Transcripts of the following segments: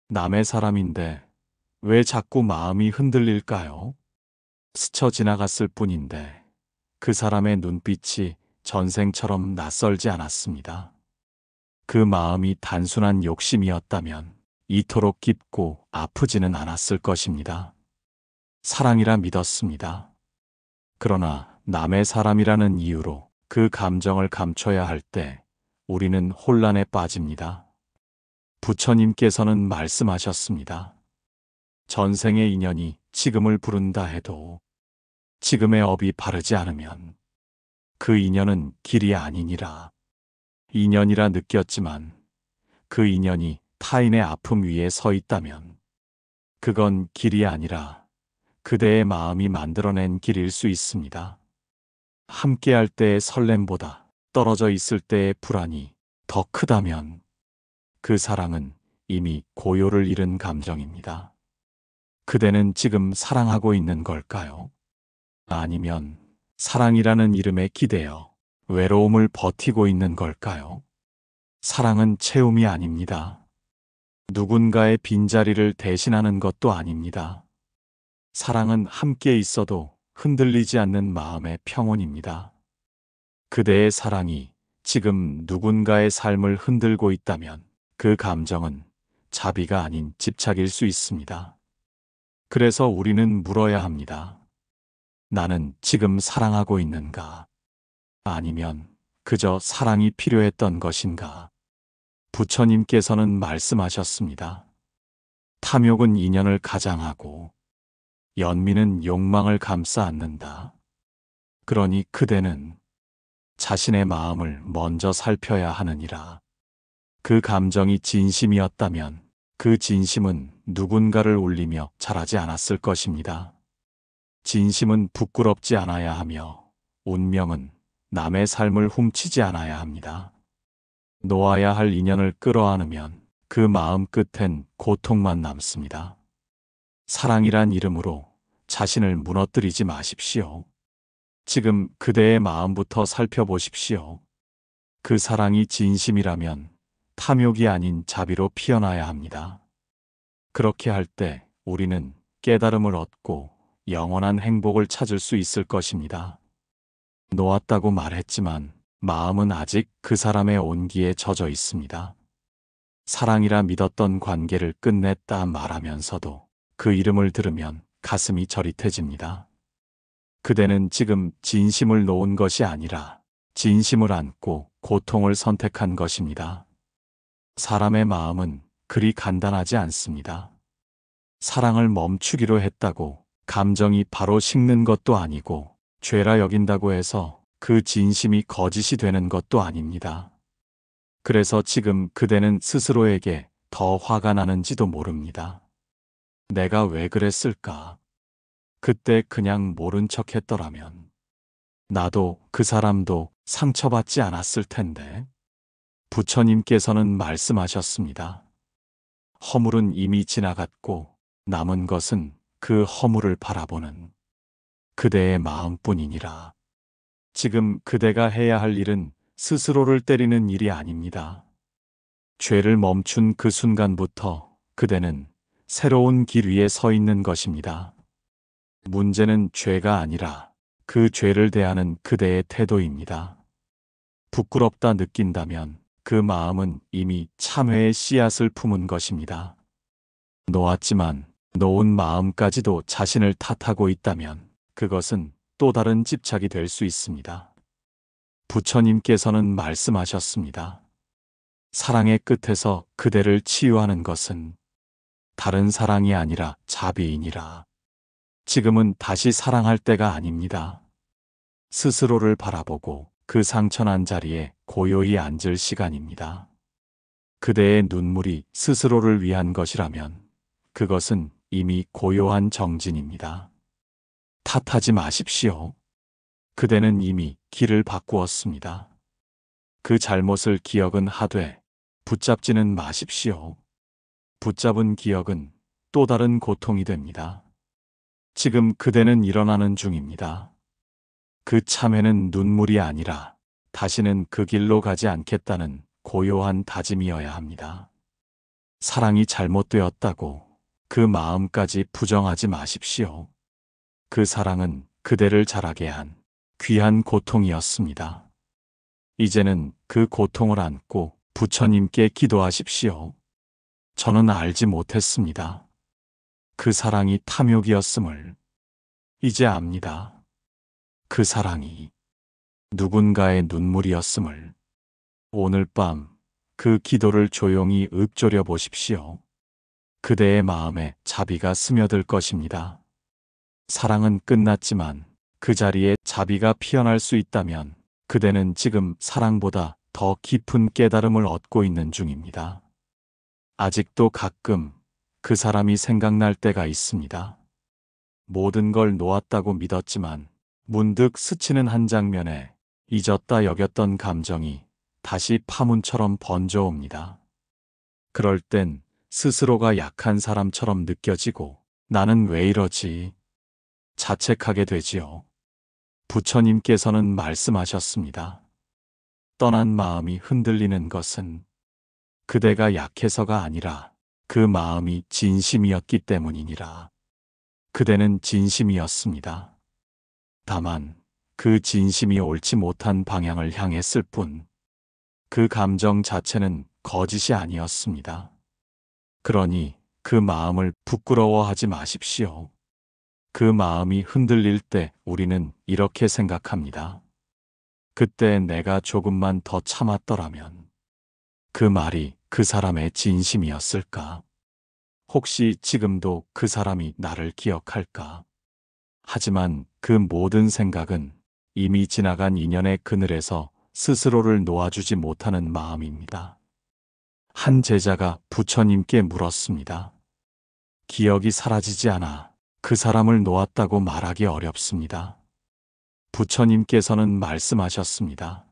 남의 사람인데 왜 자꾸 마음이 흔들릴까요? 스쳐 지나갔을 뿐인데 그 사람의 눈빛이 전생처럼 낯설지 않았습니다. 그 마음이 단순한 욕심이었다면 이토록 깊고 아프지는 않았을 것입니다. 사랑이라 믿었습니다. 그러나 남의 사람이라는 이유로 그 감정을 감춰야 할 때 우리는 혼란에 빠집니다. 부처님께서는 말씀하셨습니다. 전생의 인연이 지금을 부른다 해도 지금의 업이 바르지 않으면 그 인연은 길이 아니니라. 인연이라 느꼈지만 그 인연이 타인의 아픔 위에 서 있다면 그건 길이 아니라 그대의 마음이 만들어낸 길일 수 있습니다. 함께할 때의 설렘보다 떨어져 있을 때의 불안이 더 크다면 그 사랑은 이미 고요를 잃은 감정입니다. 그대는 지금 사랑하고 있는 걸까요? 아니면 사랑이라는 이름에 기대어 외로움을 버티고 있는 걸까요? 사랑은 채움이 아닙니다. 누군가의 빈자리를 대신하는 것도 아닙니다. 사랑은 함께 있어도 흔들리지 않는 마음의 평온입니다. 그대의 사랑이 지금 누군가의 삶을 흔들고 있다면 그 감정은 자비가 아닌 집착일 수 있습니다. 그래서 우리는 물어야 합니다. 나는 지금 사랑하고 있는가? 아니면 그저 사랑이 필요했던 것인가? 부처님께서는 말씀하셨습니다. 탐욕은 인연을 가장하고 연민은 욕망을 감싸 안는다. 그러니 그대는 자신의 마음을 먼저 살펴야 하느니라. 그 감정이 진심이었다면 그 진심은 누군가를 울리며 자라지 않았을 것입니다. 진심은 부끄럽지 않아야 하며 운명은 남의 삶을 훔치지 않아야 합니다. 놓아야 할 인연을 끌어안으면 그 마음 끝엔 고통만 남습니다. 사랑이란 이름으로 자신을 무너뜨리지 마십시오. 지금 그대의 마음부터 살펴보십시오. 그 사랑이 진심이라면 탐욕이 아닌 자비로 피어나야 합니다. 그렇게 할 때 우리는 깨달음을 얻고 영원한 행복을 찾을 수 있을 것입니다. 놓았다고 말했지만 마음은 아직 그 사람의 온기에 젖어 있습니다. 사랑이라 믿었던 관계를 끝냈다 말하면서도 그 이름을 들으면 가슴이 저릿해집니다. 그대는 지금 진심을 놓은 것이 아니라 진심을 안고 고통을 선택한 것입니다. 사람의 마음은 그리 간단하지 않습니다. 사랑을 멈추기로 했다고 감정이 바로 식는 것도 아니고 죄라 여긴다고 해서 그 진심이 거짓이 되는 것도 아닙니다. 그래서 지금 그대는 스스로에게 더 화가 나는지도 모릅니다. 내가 왜 그랬을까? 그때 그냥 모른 척 했더라면 나도 그 사람도 상처받지 않았을 텐데. 부처님께서는 말씀하셨습니다. 허물은 이미 지나갔고 남은 것은 그 허물을 바라보는 그대의 마음뿐이니라. 지금 그대가 해야 할 일은 스스로를 때리는 일이 아닙니다. 죄를 멈춘 그 순간부터 그대는 새로운 길 위에 서 있는 것입니다. 문제는 죄가 아니라 그 죄를 대하는 그대의 태도입니다. 부끄럽다 느낀다면 그 마음은 이미 참회의 씨앗을 품은 것입니다. 놓았지만 놓은 마음까지도 자신을 탓하고 있다면 그것은 또 다른 집착이 될 수 있습니다. 부처님께서는 말씀하셨습니다. 사랑의 끝에서 그대를 치유하는 것은 다른 사랑이 아니라 자비이니라. 지금은 다시 사랑할 때가 아닙니다. 스스로를 바라보고 그 상처난 자리에 고요히 앉을 시간입니다. 그대의 눈물이 스스로를 위한 것이라면 그것은 이미 고요한 정진입니다. 탓하지 마십시오. 그대는 이미 길을 바꾸었습니다. 그 잘못을 기억은 하되 붙잡지는 마십시오. 붙잡은 기억은 또 다른 고통이 됩니다. 지금 그대는 일어나는 중입니다. 그 참회는 눈물이 아니라 다시는 그 길로 가지 않겠다는 고요한 다짐이어야 합니다. 사랑이 잘못되었다고 그 마음까지 부정하지 마십시오. 그 사랑은 그대를 자라게 한 귀한 고통이었습니다. 이제는 그 고통을 안고 부처님께 기도하십시오. 저는 알지 못했습니다. 그 사랑이 탐욕이었음을 이제 압니다. 그 사랑이 누군가의 눈물이었음을. 오늘 밤 그 기도를 조용히 읊조려 보십시오. 그대의 마음에 자비가 스며들 것입니다. 사랑은 끝났지만 그 자리에 자비가 피어날 수 있다면 그대는 지금 사랑보다 더 깊은 깨달음을 얻고 있는 중입니다. 아직도 가끔 그 사람이 생각날 때가 있습니다. 모든 걸 놓았다고 믿었지만 문득 스치는 한 장면에 잊었다 여겼던 감정이 다시 파문처럼 번져옵니다. 그럴 땐 스스로가 약한 사람처럼 느껴지고 나는 왜 이러지? 자책하게 되지요. 부처님께서는 말씀하셨습니다. 떠난 마음이 흔들리는 것은 그대가 약해서가 아니라 그 마음이 진심이었기 때문이니라. 그대는 진심이었습니다. 다만 그 진심이 옳지 못한 방향을 향했을 뿐, 그 감정 자체는 거짓이 아니었습니다. 그러니 그 마음을 부끄러워하지 마십시오. 그 마음이 흔들릴 때 우리는 이렇게 생각합니다. 그때 내가 조금만 더 참았더라면 그 말이 그 사람의 진심이었을까? 혹시 지금도 그 사람이 나를 기억할까? 하지만 그 모든 생각은 이미 지나간 인연의 그늘에서 스스로를 놓아주지 못하는 마음입니다. 한 제자가 부처님께 물었습니다. 기억이 사라지지 않아 그 사람을 놓았다고 말하기 어렵습니다. 부처님께서는 말씀하셨습니다.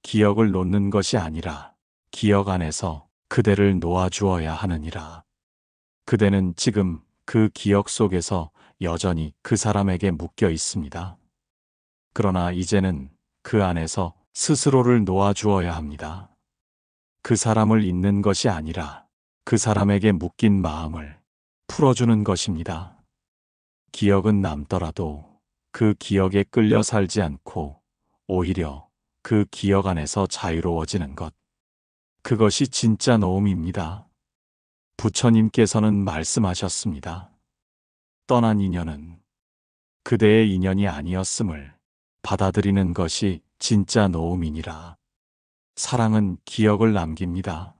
기억을 놓는 것이 아니라 기억 안에서 그대를 놓아주어야 하느니라. 그대는 지금 그 기억 속에서 여전히 그 사람에게 묶여 있습니다. 그러나 이제는 그 안에서 스스로를 놓아주어야 합니다. 그 사람을 잊는 것이 아니라 그 사람에게 묶인 마음을 풀어주는 것입니다. 기억은 남더라도 그 기억에 끌려 살지 않고 오히려 그 기억 안에서 자유로워지는 것. 그것이 진짜 노음입니다. 부처님께서는 말씀하셨습니다. 떠난 인연은 그대의 인연이 아니었음을 받아들이는 것이 진짜 노음이니라. 사랑은 기억을 남깁니다.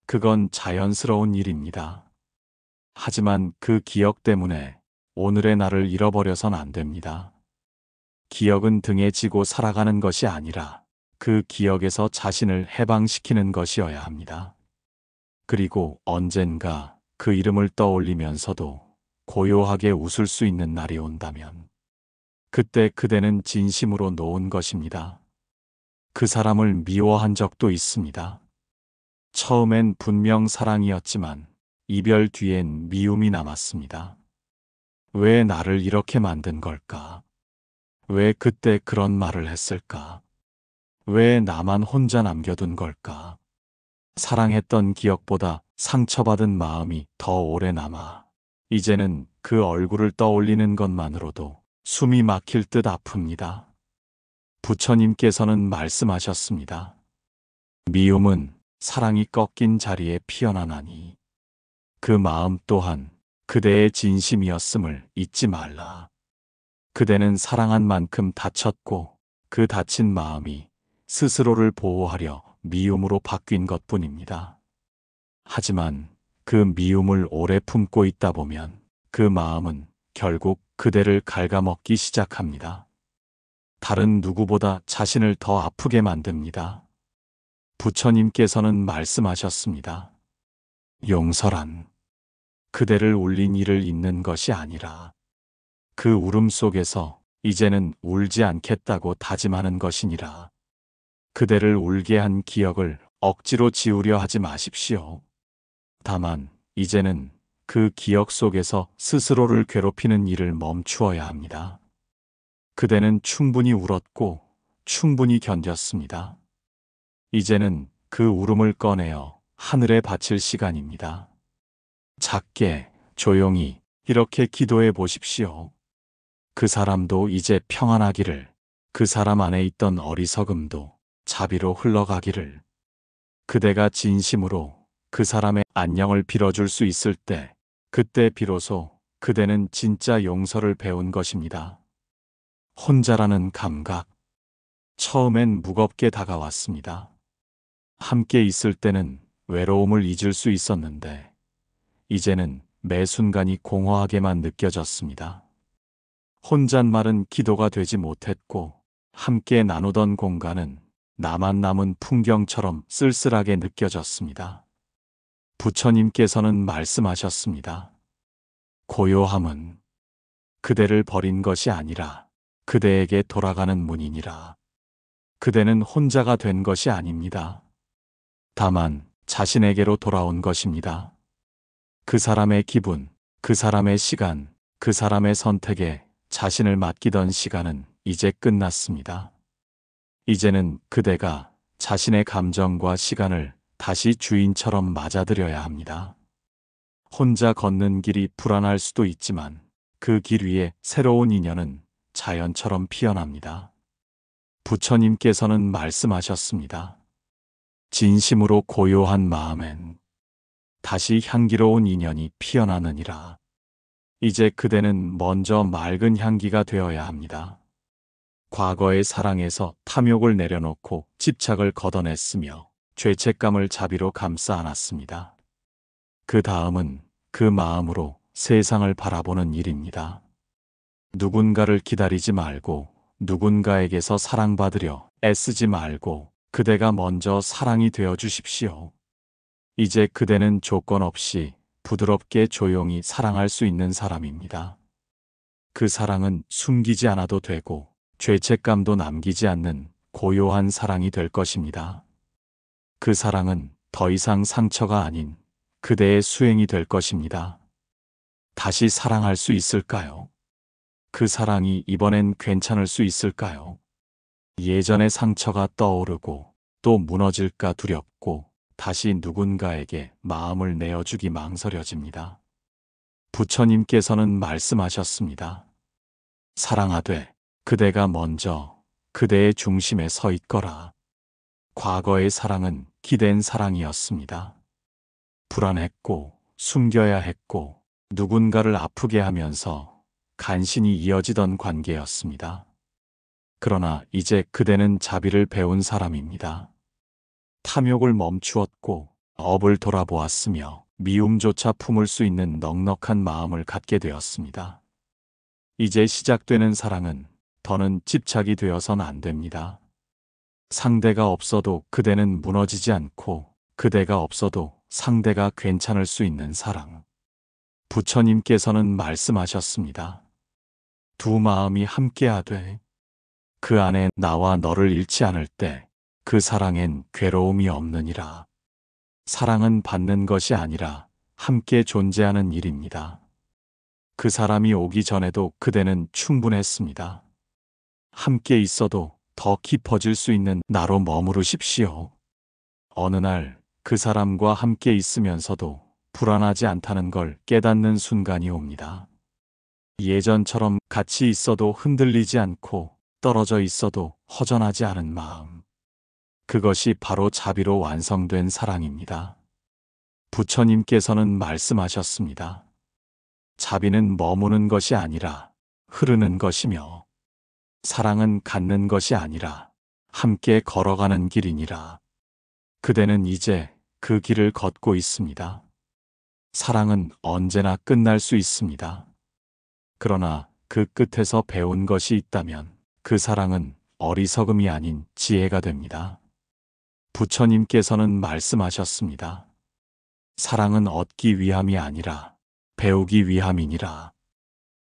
그건 자연스러운 일입니다. 하지만 그 기억 때문에 오늘의 나를 잃어버려선 안 됩니다. 기억은 등에 지고 살아가는 것이 아니라 그 기억에서 자신을 해방시키는 것이어야 합니다. 그리고 언젠가 그 이름을 떠올리면서도 고요하게 웃을 수 있는 날이 온다면 그때 그대는 진심으로 놓은 것입니다. 그 사람을 미워한 적도 있습니다. 처음엔 분명 사랑이었지만 이별 뒤엔 미움이 남았습니다. 왜 나를 이렇게 만든 걸까? 왜 그때 그런 말을 했을까? 왜 나만 혼자 남겨둔 걸까? 사랑했던 기억보다 상처받은 마음이 더 오래 남아 이제는 그 얼굴을 떠올리는 것만으로도 숨이 막힐 듯 아픕니다. 부처님께서는 말씀하셨습니다. 미움은 사랑이 꺾인 자리에 피어나나니 그 마음 또한 그대의 진심이었음을 잊지 말라. 그대는 사랑한 만큼 다쳤고 그 다친 마음이 스스로를 보호하려 미움으로 바뀐 것뿐입니다. 하지만 그 미움을 오래 품고 있다 보면 그 마음은 결국 그대를 갉아먹기 시작합니다. 다른 누구보다 자신을 더 아프게 만듭니다. 부처님께서는 말씀하셨습니다. 용서란 그대를 울린 이를 잊는 것이 아니라 그 울음 속에서 이제는 울지 않겠다고 다짐하는 것이니라. 그대를 울게 한 기억을 억지로 지우려 하지 마십시오. 다만 이제는 그 기억 속에서 스스로를 괴롭히는 일을 멈추어야 합니다. 그대는 충분히 울었고 충분히 견뎠습니다. 이제는 그 울음을 꺼내어 하늘에 바칠 시간입니다. 작게, 조용히 이렇게 기도해 보십시오. 그 사람도 이제 평안하기를, 그 사람 안에 있던 어리석음도 자비로 흘러가기를, 그대가 진심으로 그 사람의 안녕을 빌어줄 수 있을 때, 그때 비로소 그대는 진짜 용서를 배운 것입니다. 혼자라는 감각, 처음엔 무겁게 다가왔습니다. 함께 있을 때는 외로움을 잊을 수 있었는데, 이제는 매 순간이 공허하게만 느껴졌습니다. 혼잣말은 기도가 되지 못했고, 함께 나누던 공간은 나만 남은 풍경처럼 쓸쓸하게 느껴졌습니다. 부처님께서는 말씀하셨습니다. 고요함은 그대를 버린 것이 아니라 그대에게 돌아가는 문이니라. 그대는 혼자가 된 것이 아닙니다. 다만 자신에게로 돌아온 것입니다. 그 사람의 기분, 그 사람의 시간, 그 사람의 선택에 자신을 맡기던 시간은 이제 끝났습니다. 이제는 그대가 자신의 감정과 시간을 다시 주인처럼 맞아들여야 합니다. 혼자 걷는 길이 불안할 수도 있지만 그 길 위에 새로운 인연은 자연처럼 피어납니다. 부처님께서는 말씀하셨습니다. 진심으로 고요한 마음엔 다시 향기로운 인연이 피어나느니라. 이제 그대는 먼저 맑은 향기가 되어야 합니다. 과거의 사랑에서 탐욕을 내려놓고 집착을 걷어냈으며 죄책감을 자비로 감싸 안았습니다. 그 다음은 그 마음으로 세상을 바라보는 일입니다. 누군가를 기다리지 말고 누군가에게서 사랑받으려 애쓰지 말고 그대가 먼저 사랑이 되어 주십시오. 이제 그대는 조건 없이 부드럽게 조용히 사랑할 수 있는 사람입니다. 그 사랑은 숨기지 않아도 되고 죄책감도 남기지 않는 고요한 사랑이 될 것입니다. 그 사랑은 더 이상 상처가 아닌 그대의 수행이 될 것입니다. 다시 사랑할 수 있을까요? 그 사랑이 이번엔 괜찮을 수 있을까요? 예전의 상처가 떠오르고 또 무너질까 두렵고 다시 누군가에게 마음을 내어주기 망설여집니다. 부처님께서는 말씀하셨습니다. 사랑하되 그대가 먼저 그대의 중심에 서 있거라. 과거의 사랑은 기댄 사랑이었습니다. 불안했고 숨겨야 했고 누군가를 아프게 하면서 간신히 이어지던 관계였습니다. 그러나 이제 그대는 자비를 배운 사람입니다. 탐욕을 멈추었고 업을 돌아보았으며 미움조차 품을 수 있는 넉넉한 마음을 갖게 되었습니다. 이제 시작되는 사랑은 더는 집착이 되어선 안 됩니다. 상대가 없어도 그대는 무너지지 않고 그대가 없어도 상대가 괜찮을 수 있는 사랑. 부처님께서는 말씀하셨습니다. 두 마음이 함께하되 그 안에 나와 너를 잃지 않을 때 그 사랑엔 괴로움이 없느니라. 사랑은 받는 것이 아니라 함께 존재하는 일입니다. 그 사람이 오기 전에도 그대는 충분했습니다. 함께 있어도 더 깊어질 수 있는 나로 머무르십시오. 어느 날 그 사람과 함께 있으면서도 불안하지 않다는 걸 깨닫는 순간이 옵니다. 예전처럼 같이 있어도 흔들리지 않고 떨어져 있어도 허전하지 않은 마음. 그것이 바로 자비로 완성된 사랑입니다. 부처님께서는 말씀하셨습니다. 자비는 머무는 것이 아니라 흐르는 것이며 사랑은 갖는 것이 아니라 함께 걸어가는 길이니라. 그대는 이제 그 길을 걷고 있습니다. 사랑은 언제나 끝날 수 있습니다. 그러나 그 끝에서 배운 것이 있다면 그 사랑은 어리석음이 아닌 지혜가 됩니다. 부처님께서는 말씀하셨습니다. 사랑은 얻기 위함이 아니라 배우기 위함이니라.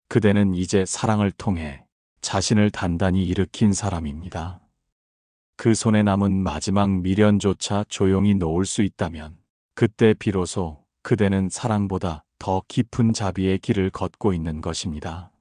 그대는 이제 사랑을 통해 자신을 단단히 일으킨 사람입니다. 그 손에 남은 마지막 미련조차 조용히 놓을 수 있다면 그때 비로소 그대는 사랑보다 더 깊은 자비의 길을 걷고 있는 것입니다.